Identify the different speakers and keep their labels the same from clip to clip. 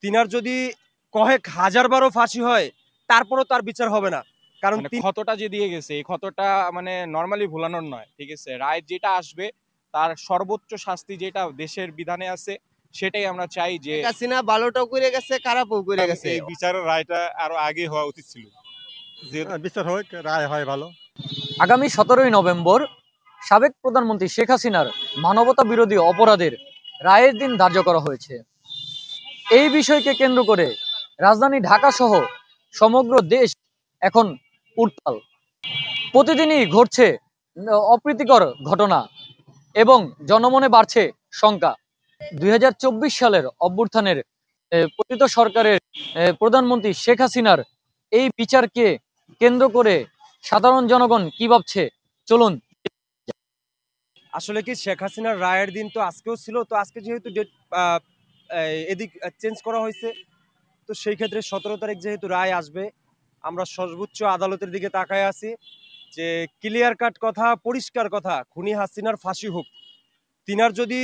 Speaker 1: তিনার যদি কয়েক হাজার বারও ফাঁসি হয় তারপরও তার বিচার হবে না, কারণ
Speaker 2: মানে ক্ষতটা যে দিয়ে গেছে এই ক্ষতটা মানে নর্মালি ভুলানোর নয়। ঠিক আছে, রায় যেটা আসবে তার সর্বোচ্চ শাস্তি যেটা দেশের বিধানে আছে সেটাই আমরা চাই যে
Speaker 3: হাসিনা ভালোটাও করে গেছে, খারাপও করে গেছে।
Speaker 4: এই বিচারের রায়টা আরো আগে হওয়া উচিত ছিল, যে বিচার হোক, রায় হয় ভালো।
Speaker 5: আগামী 17ই নভেম্বর সাবেক প্রধানমন্ত্রী শেখ হাসিনার মানবতা বিরোধী অপরাধের রায়ের দিন ধার্য করা হয়েছে। এই বিষয়কে কেন্দ্র করে রাজধানী ঢাকা সহ সমগ্র দেশ এখন উত্তাল। প্রতিদিনই ঘটছে অপ্রীতিকর ঘটনা এবং জনমনে বাড়ছে শঙ্কা। 2024 সালের অভ্যুত্থানের পতিত সরকারের প্রধানমন্ত্রী শেখ হাসিনার এই বিচারকে কেন্দ্র করে সাধারণ জনগণ কি ভাবছে চলুন।
Speaker 1: আসলে কি শেখ হাসিনার রায়ের দিন তো আজকেও ছিল, তো আজকে যেহেতু ডেট এদিক চেঞ্জ করা হয়েছে, তো সেই ক্ষেত্রে 17 তারিখ যেহেতু রায় আসবে, আমরা সর্বোচ্চ আদালতের দিকে তাকায় আছি যে ক্লিয়ার কাট কথা, পরিষ্কার কথা, খুনি হাসিনার ফাঁসি হোক। তিনার যদি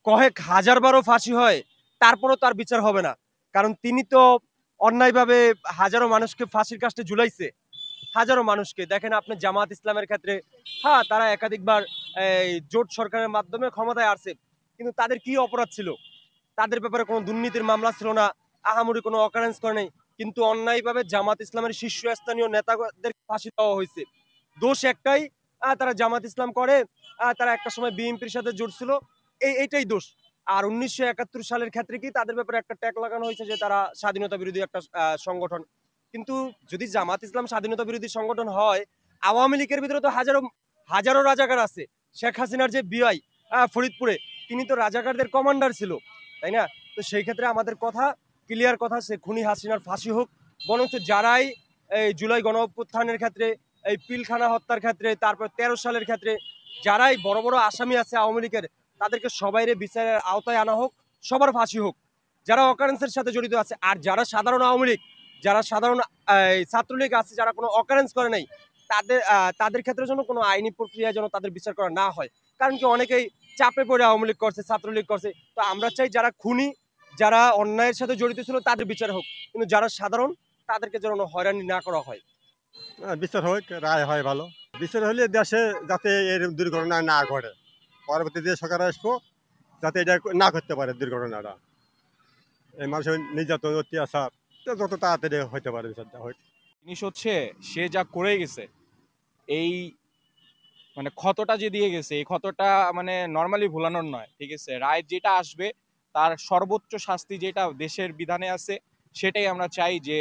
Speaker 1: কয়েক হাজার বারও ফাঁসি হয় তারপরও তার বিচার হবে না, কারণ তিনি তো অন্যায়ভাবে হাজারো মানুষকে ফাঁসির কাস্টে ঝুলাইছে। হাজারো মানুষকে দেখেন আপনি, জামাত ইসলামের ক্ষেত্রে হ্যাঁ তারা একাধিকবার জোট সরকারের মাধ্যমে ক্ষমতায় আসছে, কিন্তু তাদের কি অপরাধ ছিল? তাদের ব্যাপারে কোনো দুর্নীতির মামলা ছিল না, আহামরি কোনো অকারেন্স করে নেই, কিন্তু অন্যায়ভাবে জামাত ইসলামের শীর্ষস্থানীয় নেতাদের ফাঁসি দেওয়া হয়েছে। দোষ একটাই, তারা জামাত ইসলাম করে, তারা একটা সময় বিএনপির সাথে জড়ছিল, এইটাই দোষ। আর 1971 সালের ক্ষেত্রে কি তাদের ব্যাপারে একটা ট্যাগ লাগানো হয়েছে যে তারা স্বাধীনতা বিরোধী একটা সংগঠন। কিন্তু যদি জামাত ইসলাম স্বাধীনতা বিরোধী সংগঠন হয়, আওয়ামী লীগের ভিতরে তো হাজারো হাজারো রাজাকার আছে। শেখ হাসিনার যে বিআই ফরিদপুরে, তিনি তো রাজাকারদের কমান্ডার ছিল, তাই না? তো সেই ক্ষেত্রে আমাদের কথা ক্লিয়ার কথা, সে খুনি হাসিনার ফাঁসি হোক। বরঞ্চ যারাই এই জুলাই গণ অভ্যুত্থানের ক্ষেত্রে, এই পিলখানা হত্যার ক্ষেত্রে, তারপর 13 সালের ক্ষেত্রে যারাই বড় বড় আসামি আছে আওয়ামী লীগের, তাদেরকে সবাইরে বিচারের আওতায় আনা হোক, সবার ফাঁসি হোক যারা অকারেন্সের সাথে জড়িত আছে। আর যারা সাধারণ আওয়ামী লীগ, যারা সাধারণ ছাত্রলীগ আছে, যারা কোনো অকারেন্স করে নাই, তাদের ক্ষেত্রে যেন কোনো আইনি প্রক্রিয়া যেন তাদের বিচার করা না হয়। কারণ কি অনেকেই চাপে পড়ে আওয়ামী লীগ করছে, ছাত্রলীগ করছে। তো আমরা চাই যারা খুনি, যারা অন্যায়ের সাথে জড়িত ছিল তাদের বিচার হোক, কিন্তু যারা সাধারণ তাদেরকে যেন হয়রানি না করা হয়।
Speaker 4: বিচার হোক, রায় হয় ভালো। বিচার হলে দেশে যাতে এর দুর্ঘটনা না ঘটে, পরবর্তী যে সরকার আসবো যাতে এটা না করতে পারে দুর্ঘটনাটা। এই মানুষের নির্যাতন, অত্যাচার যত তাড়াতাড়ি হইতে পারে বিচারটা হয়।
Speaker 2: জিনিস হচ্ছে সে যা করে গেছে, এই মানে ক্ষতটা যে দিয়ে গেছে এই ক্ষতটা মানে নর্মালি ভুলানোর নয়। ঠিক আছে, রায় যেটা আসবে তার সর্বোচ্চ শাস্তি যেটা দেশের বিধানে আছে সেটাই আমরা চাই যে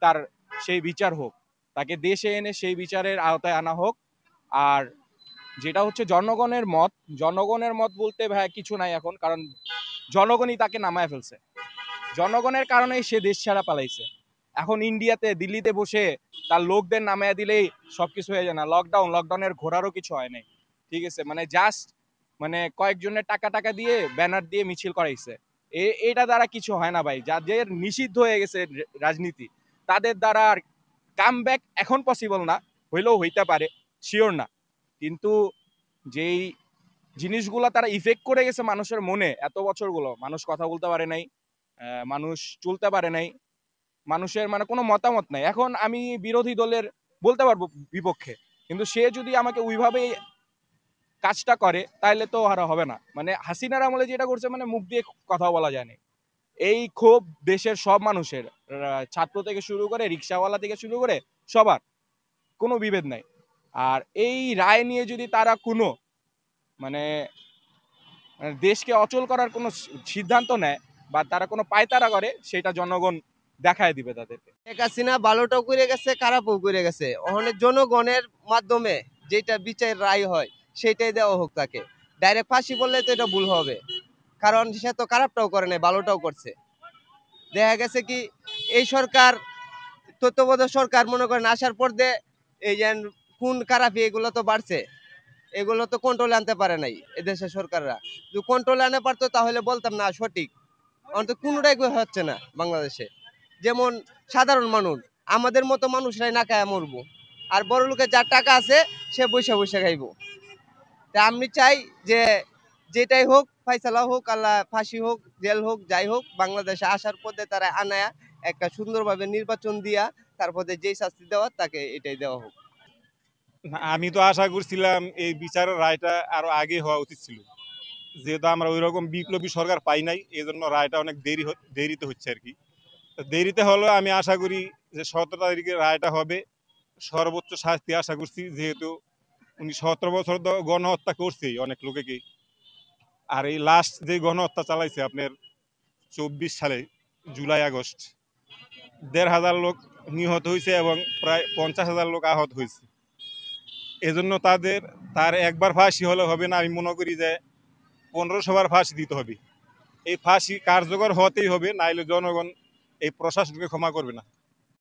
Speaker 2: তার সেই বিচার হোক, তাকে দেশে এনে সেই বিচারের আওতায় আনা হোক। আর যেটা হচ্ছে জনগণের মত বলতে ভাই কিছু নাই এখন, কারণ জনগণই তাকে নামায় ফেলছে। জনগণের কারণেই সে দেশ ছাড়া পালাইছে। এখন ইন্ডিয়াতে, দিল্লিতে বসে তার লোকদের নামায় দিলেই সবকিছু হয়ে যায় না? লকডাউনের ঘোরারও কিছু হয় নাই। ঠিক আছে, মানে জাস্ট মানে কয়েকজনের টাকা টাকা দিয়ে ব্যানার দিয়ে মিছিল করাইছে। এটা দ্বারা কিছু হয় না ভাই। যাদের নিষিদ্ধ হয়ে গেছে রাজনীতি, তাদের দ্বারা আর কাম ব্যাক এখন পসিবল না, হইলেও হইতে পারে, শিওর না। কিন্তু যেই জিনিসগুলো তারা ইফেক্ট করে গেছে মানুষের মনে, এত বছরগুলো মানুষ কথা বলতে পারে নাই, মানুষ চলতে পারে নাই, মানুষের মানে কোনো মতামত নাই। এখন আমি বিরোধী দলের বলতে পারবো বিপক্ষে, কিন্তু সে যদি আমাকে ওইভাবে কাজটা করে তাহলে তো আর হবে না। মানে হাসিনার আমলে যেটা করছে, মানে মুখ দিয়ে কথা বলা যায় না। এই ক্ষোভ দেশের সব মানুষের, ছাত্র থেকে শুরু করে রিক্সাওয়ালা থেকে শুরু করে সবার, কোনো বিভেদ নাই। আর এই রায় নিয়ে যদি তারা কোনো মানে দেশকে অচল করার কোনো সিদ্ধান্ত নেয় বা তারা কোনো পায়তারা করে, সেটা জনগণ দেখায় দিবে তাদেরকে।
Speaker 3: শেখ হাসিনা ভালোটাও করে গেছে, খারাপও করে গেছে। ওখানে জনগণের মাধ্যমে যেটা বিচার রায় হয় সেটাই দেওয়া হোক তাকে। ডাইরেক্ট ফাঁসি বললে তো এটা ভুল হবে, কারণ সে তো খারাপটাও করে নাই, ভালোটাও করছে। দেখা গেছে কি এই সরকার, তত্ত্বাবধায়ক সরকার মনে করেন আসার পর দিয়ে এই যে খুন খারাপি এগুলো তো বাড়ছে, এগুলো তো কন্ট্রোলে আনতে পারে নাই এদেশের সরকাররা। যদি কন্ট্রোলে আনতে পারতো তাহলে বলতাম না সঠিক। অন্তত কোনোটাই হচ্ছে না বাংলাদেশে। যেমন সাধারণ মানুষ, আমাদের মতো মানুষরাই না খায় মরবো, আর বড় লোকের যার টাকা আছে সে বসে বসে খাইবো। তা আমি চাই যে যেটাই হোক, ফাইসালা হোক, আল্লাহ ফাঁসি হোক, জেল হোক, যাই হোক, বাংলাদেশে আসার পথে তারা আনায়া একটা সুন্দরভাবে নির্বাচন দিয়া তারপরে যেই শাস্তি দেওয়ার তাকে এটাই দেওয়া হোক।
Speaker 6: না, আমি তো আশা করছিলাম এই বিচারের রায়টা আরো আগে হওয়া উচিত ছিল, যেহেতু আমরা ওই রকম বিপ্লবী সরকার পাই নাই, এই জন্য রায়টা অনেক দেরিতে হচ্ছে আর কি। তো দেরিতে হলেও আমি আশা করি যে 17 তারিখে রায়টা হবে। সর্বোচ্চ শাস্তি আশা করছি, যেহেতু উনি 17 বছর গণহত্যা করছেই অনেক লোকেকে। আর এই লাস্ট যে গণহত্যা চালাইছে আপনার 24 সালে জুলাই আগস্ট, 1,500 লোক নিহত হয়েছে এবং প্রায় 50,000 লোক আহত হয়েছে। এজন্য তার একবার ফাঁসি হলে হবে না, আমি মনে করি যে 1500 বার ফাঁসি দিতে হবে। এই ফাঁসি কার্যকর হতেই হবে, নাইলে জনগণ এই প্রশাসনকে ক্ষমা করবে না।